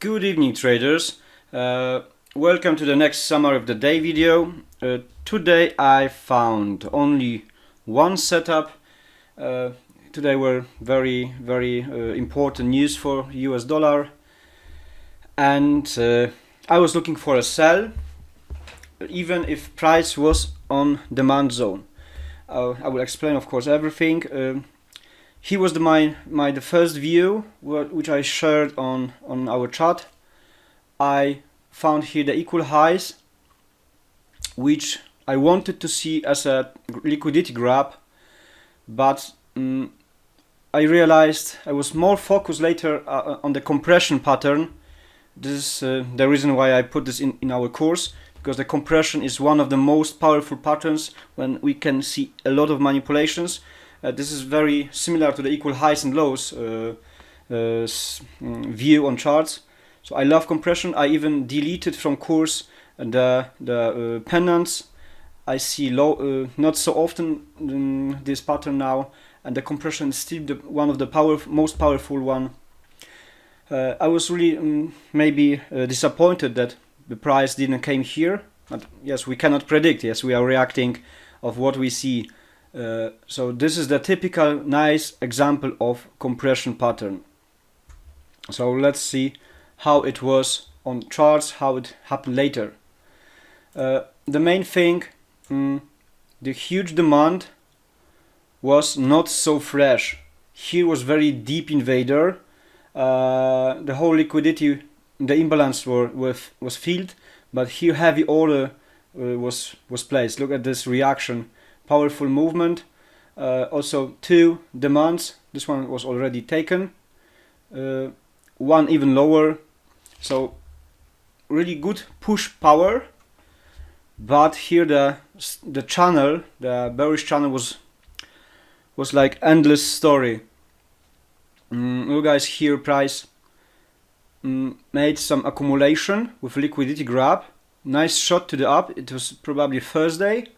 Good evening, traders. Welcome to the next summary of the day video. Today I found only one setup. Today were very important news for US dollar, and I was looking for a sell, even if price was on demand zone. I will explain, of course, everything. Here was the first view which I shared on our chart. I found here the equal highs, which I wanted to see as a liquidity grab, but I realized I was more focused later on the compression pattern. This is the reason why I put this in our course, because the compression is one of the most powerful patterns when we can see a lot of manipulations. This is very similar to the equal highs and lows view on charts. So I love compression. I even deleted from course the pennants. I see not so often this pattern now, and the compression is still one of the most powerful one. I was really maybe disappointed that the price didn't came here. But yes, we cannot predict. Yes, we are reacting of what we see. So this is the typical nice example of compression pattern. So let's see how it was on charts, how it happened later. The main thing, the huge demand was not so fresh. Here was very deep invader. The whole liquidity, the imbalance was filled, but here heavy order was placed. Look at this reaction. Powerful movement. Also two demands. This one was already taken. One even lower. So really good push power. But here the channel, the bearish channel was like endless story. Look guys, here price made some accumulation with liquidity grab. Nice shot to the up. It was probably Thursday.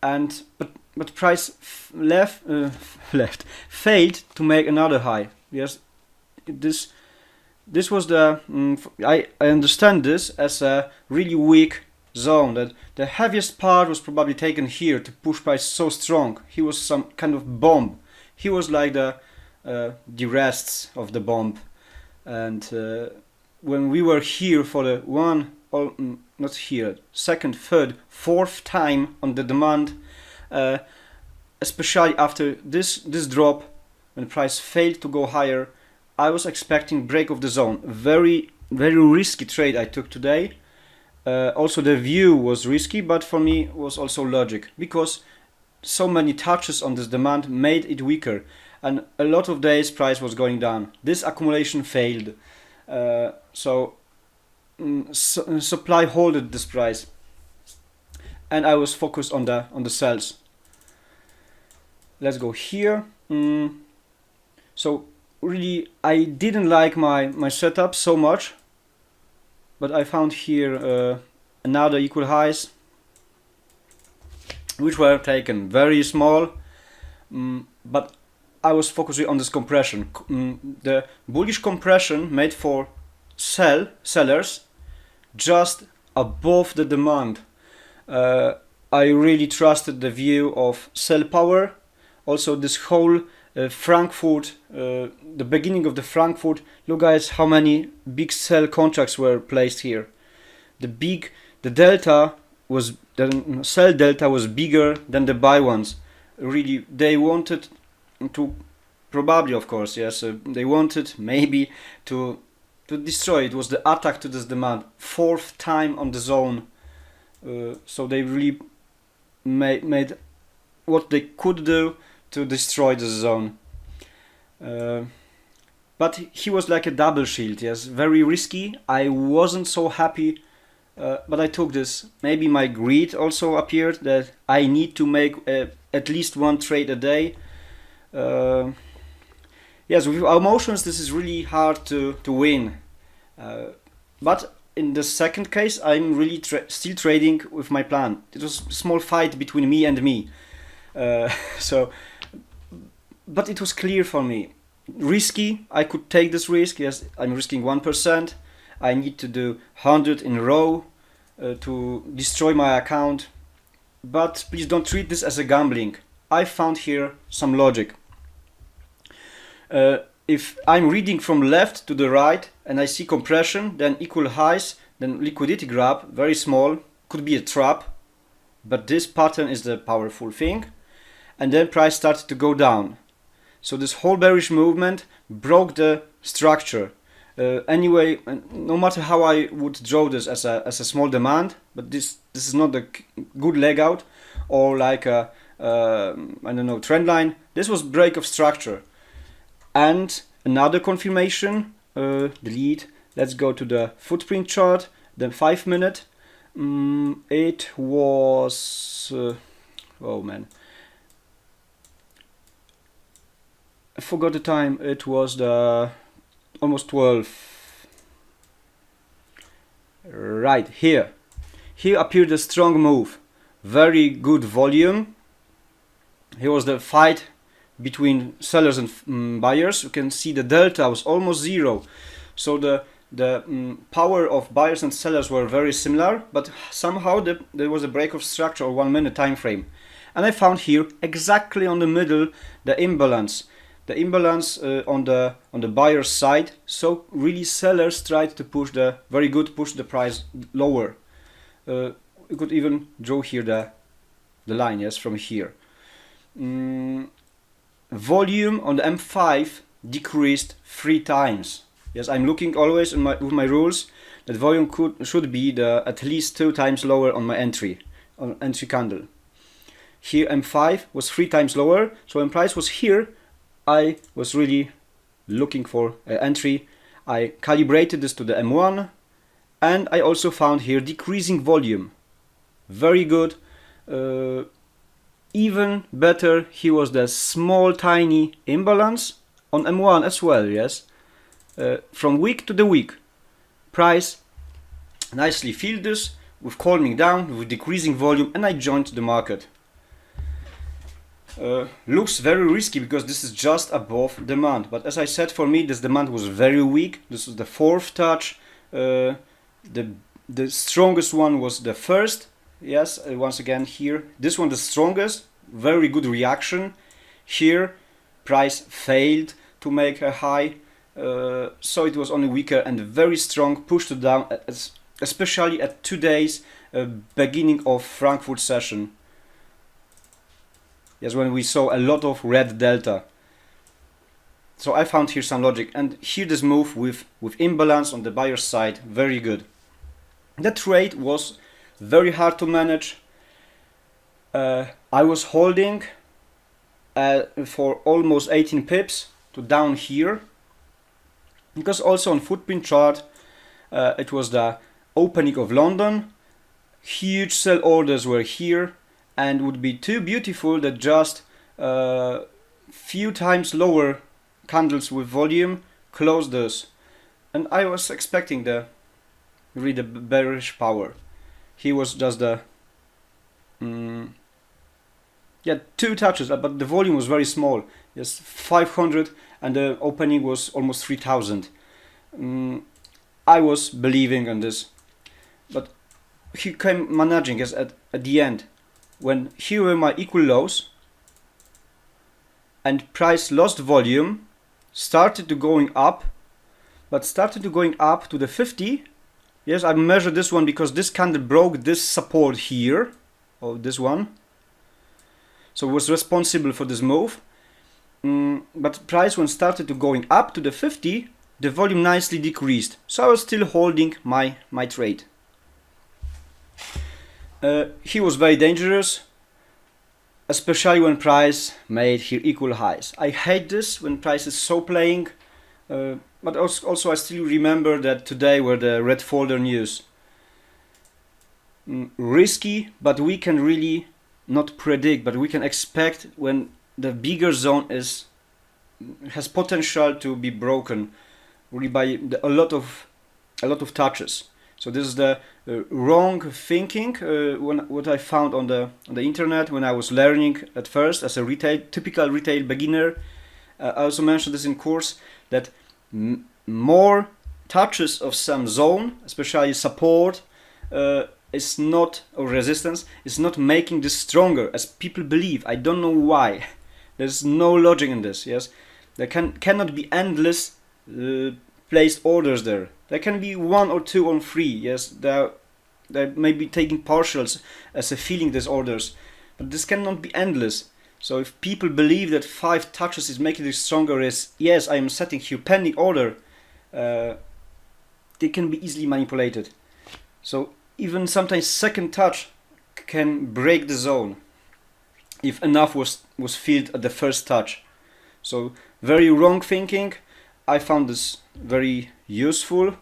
But price failed to make another high. Yes, this was the I understand this as a really weak zone, that the heaviest part was probably taken here to push price so strong. He was some kind of bomb. He was like the rests of the bomb, and when we were here for the not here, second, third, fourth time on the demand, especially after this drop, when price failed to go higher, I was expecting break of the zone. Very risky trade I took today. Also the view was risky, but for me was also logic, because so many touches on this demand made it weaker, and a lot of days price was going down. This accumulation failed, so supply holded this price, and I was focused on the sells. Let's go here. So really I didn't like my setup so much, but I found here another equal highs, which were taken very small, but I was focusing on this compression. The bullish compression made for sellers just above the demand. I really trusted the view of sell power. Also this whole Frankfurt, the beginning of the Frankfurt, look guys how many big sell contracts were placed here. The sell delta was bigger than the buy ones. Really, they wanted to, probably of course, yes, they wanted maybe to destroy. It was the attack to this demand, fourth time on the zone. So they really made what they could do to destroy the zone. But he was like a double shield, yes, very risky. I wasn't so happy, but I took this. Maybe my greed also appeared, that I need to make at least one trade a day. Yes, with our emotions this is really hard to win, but in the second case I'm really still trading with my plan. It was a small fight between me and me, but it was clear for me. Risky, I could take this risk. Yes, I'm risking 1%, I need to do 100 in a row to destroy my account. But please don't treat this as a gambling. I found here some logic. If I'm reading from left to the right and I see compression, then equal highs, then liquidity grab, very small, could be a trap, but this pattern is the powerful thing. And then price started to go down. So this whole bearish movement broke the structure. Anyway, no matter how I would draw this as a small demand, but this is not a good leg out or like a I don't know, trend line. This was break of structure. And another confirmation, delete. Let's go to the footprint chart, the 5 minute. It was oh man, I forgot the time. It was the almost 12. Right here appeared a strong move, very good volume. Here was the fight between sellers and buyers. You can see the delta was almost zero, so the power of buyers and sellers were very similar, but somehow there was a break of structure or 1 minute time frame. And I found here exactly on the middle the imbalance on the buyer's side. So really sellers tried to push the price lower. You could even draw here the line, yes, from here. Volume on the M5 decreased 3 times. Yes, I'm looking always with my rules that volume should be at least 2 times lower on my entry candle. Here M5 was 3 times lower, so when price was here, I was really looking for an entry. I calibrated this to the M1, and I also found here decreasing volume. Very good. Even better, here was the small tiny imbalance on M1 as well, yes. From week to the week, price nicely filled this with calming down, with decreasing volume, and I joined the market. Looks very risky because this is just above demand, but as I said, for me this demand was very weak. This was the 4th touch. The strongest one was the first. Yes, once again here, this one the strongest, very good reaction. Here price failed to make a high, so it was only weaker and very strong, pushed it down, especially at today's beginning of Frankfurt session. Yes, when we saw a lot of red delta. So I found here some logic, and here this move with imbalance on the buyer's side, very good. The trade was very hard to manage. I was holding for almost 18 pips to down here, because also on footprint chart it was the opening of London. Huge sell orders were here, and would be too beautiful that just few times lower candles with volume close this. And I was expecting the bearish power. He was just the 2 touches, but the volume was very small. Yes, 500, and the opening was almost 3000. I was believing on this, but he came managing us at the end, when here were my equal lows and price lost volume, started to going up, but started to going up to the 50. Yes, I measured this one because this candle broke this support here, or this one, so it was responsible for this move. But price, when started to going up to the 50, the volume nicely decreased, so I was still holding my trade. He was very dangerous, especially when price made here equal highs. I hate this when price is so playing, but also I still remember that today were the red folder news. Risky, but we can really not predict, but we can expect when the bigger zone has potential to be broken really by a lot of touches. So this is the wrong thinking. What I found on the internet when I was learning at first as a typical retail beginner. I also mentioned this in course that more touches of some zone, especially support, is not, or resistance, is not making this stronger as people believe. I don't know why. There's no logic in this. Yes, there cannot be endless placed orders there. There can be 1 or 2 or 3. Yes, they may be taking partials as a filling these orders, but this cannot be endless. So if people believe that 5 touches is making it stronger, as yes, I am setting here pending order, they can be easily manipulated. So even sometimes second touch can break the zone if enough was filled at the first touch. So very wrong thinking. I found this very useful,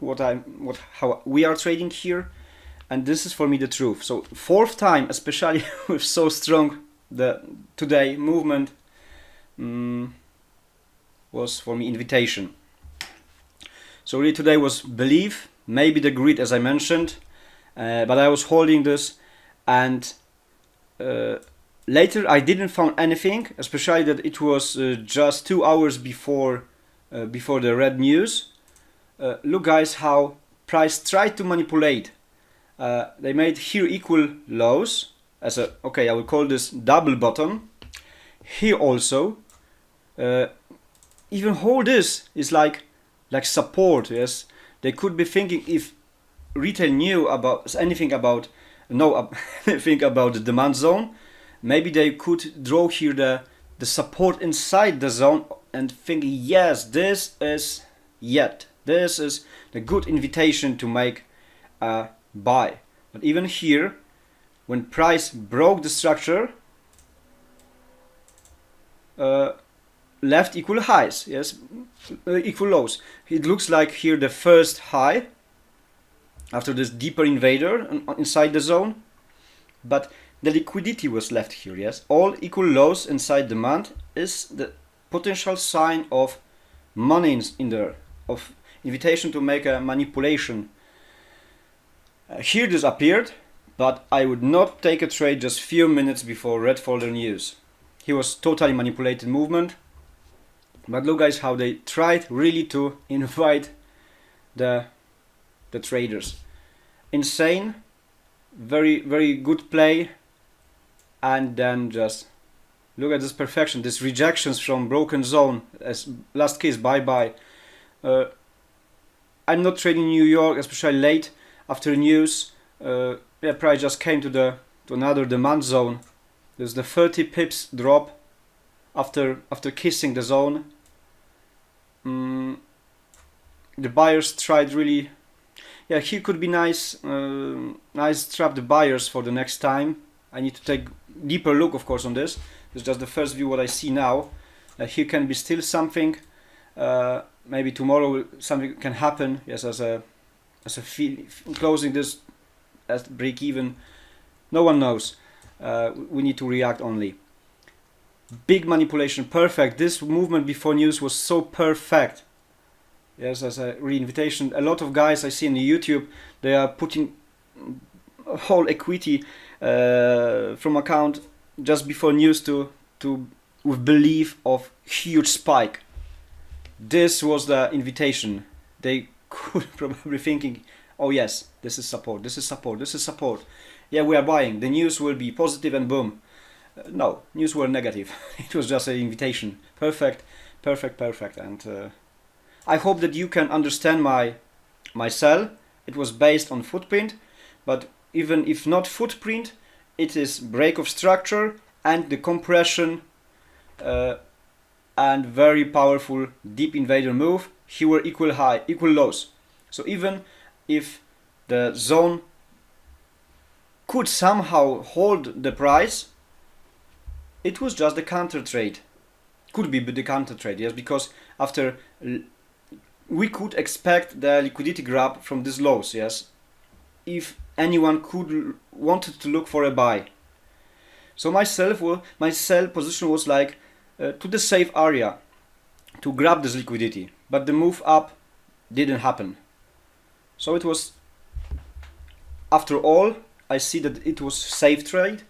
how we are trading here, and this is for me the truth. So 4th time, especially with so strong the today movement, was for me invitation. So really today was belief, maybe the grid as I mentioned, but I was holding this, and later I didn't find anything, especially that it was just 2 hours before the red news. Look guys, how price tried to manipulate. They made here equal lows as a, okay, I will call this double bottom. Here also, even whole this is like support. Yes, they could be thinking if retail knew about anything about anything about the demand zone, maybe they could draw here the support inside the zone and think, yes, this is the good invitation to make a buy. But even here, when price broke the structure, left equal highs, yes, equal lows. It looks like here the first high after this deeper invader inside the zone, but the liquidity was left here. Yes, all equal lows inside demand is the potential sign of money in there, of invitation to make a manipulation. Here this appeared, but I would not take a trade just few minutes before red folder news. He was totally manipulated movement. But look guys, how they tried really to invite the traders. Insane, very good play, and then just look at this perfection, this rejections from broken zone as last case bye. I'm not trading New York, especially late after news. Price just came to another demand zone. There's the 30 pips drop after kissing the zone. The buyers tried really, here could be nice trap the buyers for the next time. I need to take deeper look, of course, on this. It's just the first view what I see now. Here can be still something. Maybe tomorrow something can happen. Yes, as a closing this as break even. No one knows. We need to react only. Big manipulation, perfect. This movement before news was so perfect. Yes, as a re-invitation. A lot of guys I see on YouTube, they are putting whole equity from account just before news to with belief of huge spike. This was the invitation. They could probably thinking, oh yes, this is support, this is support, this is support. Yeah, we are buying. The news will be positive and boom. No, news were negative. It was just an invitation. Perfect. And I hope that you can understand my sell. It was based on footprint, but even if not footprint, it is break of structure and the compression and very powerful deep invader move. Here were equal high, equal lows. So even if the zone could somehow hold the price, it was just the counter trade. Could be the counter trade, yes, because after we could expect the liquidity grab from these lows, yes, if anyone wanted to look for a buy. So my sell position was like to the safe area to grab this liquidity, but the move up didn't happen. So it was, after all, I see that it was safe trade,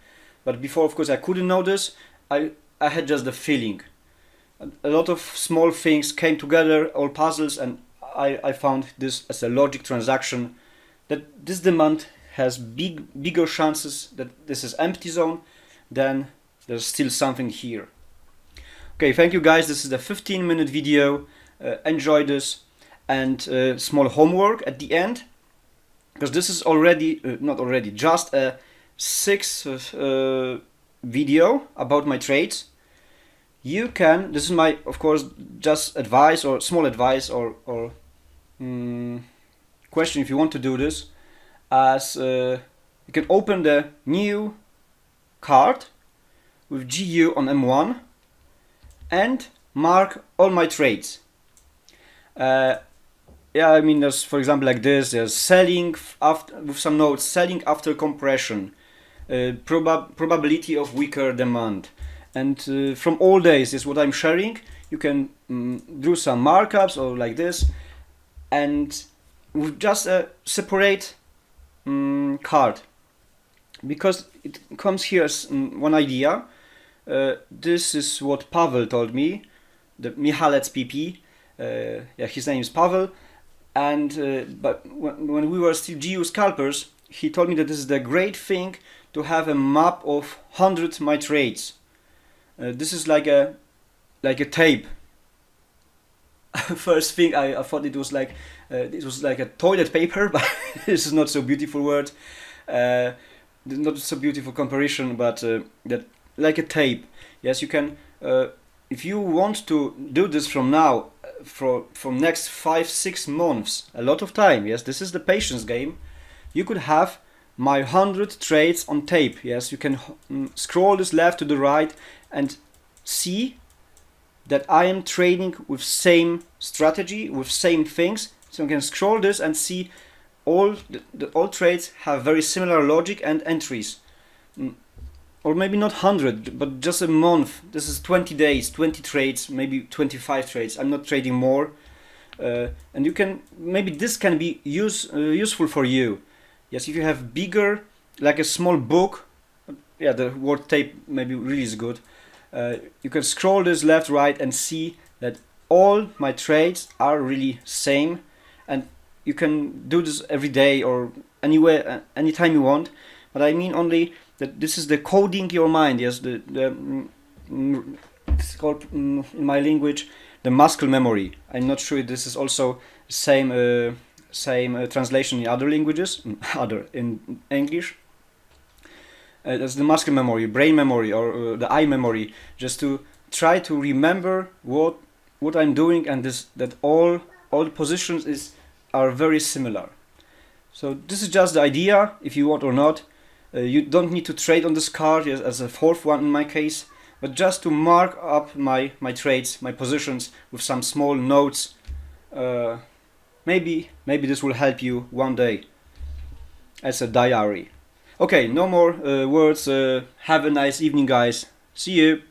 but before, of course, I couldn't know this. I had just the feeling. A lot of small things came together, all puzzles, and I found this as a logic transaction, that this demand has bigger chances that this is empty zone than there's still something here. Okay, thank you guys. This is the 15-minute video. Enjoy this, and small homework at the end, because this is just a 6th video about my trades. You can, this is my, of course, just advice or small advice or question if you want to do this, as you can open the new card with GU on M1 and mark all my trades. Yeah, I mean, there's, for example, like this, there's selling after, with some notes, selling after compression, probability of weaker demand, and from all days is what I'm sharing. You can do some markups or like this, and with just a separate card, because it comes here as one idea. This is what Pavel told me, the Michalec PP. Yeah, his name is Pavel, and but when we were still GU scalpers, he told me that this is the great thing to have a map of 100 my trades. This is like a tape. First thing I thought it was like a toilet paper, but this is not so beautiful word, not so beautiful comparison, but that like a tape. Yes, you can. If you want to do this from now, from next 5-6 months, a lot of time. Yes, this is the patience game. You could have my 100 trades on tape. Yes, you can scroll this left to the right and see that I am trading with same strategy, with same things. So you can scroll this and see all all trades have very similar logic and entries. Or maybe not 100, but just a month. This is 20 days, 20 trades, maybe 25 trades. I'm not trading more. And you can, maybe this can be useful for you. Yes, if you have bigger, like a small book, yeah, the word tape maybe really is good. You can scroll this left, right, and see that all my trades are really same, and you can do this every day or anywhere, anytime you want. But I mean only that this is the coding your mind. Yes, it's called in my language the muscle memory. I'm not sure if this is also same translation in other languages, in English. That's the muscle memory, brain memory, or the eye memory, just to try to remember what I'm doing, and that all the positions are very similar. So this is just the idea, if you want or not. You don't need to trade on this card as a 4th one in my case, but just to mark up my trades, my positions with some small notes. Maybe this will help you one day as a diary. Okay, no more words. Have a nice evening, guys. See you.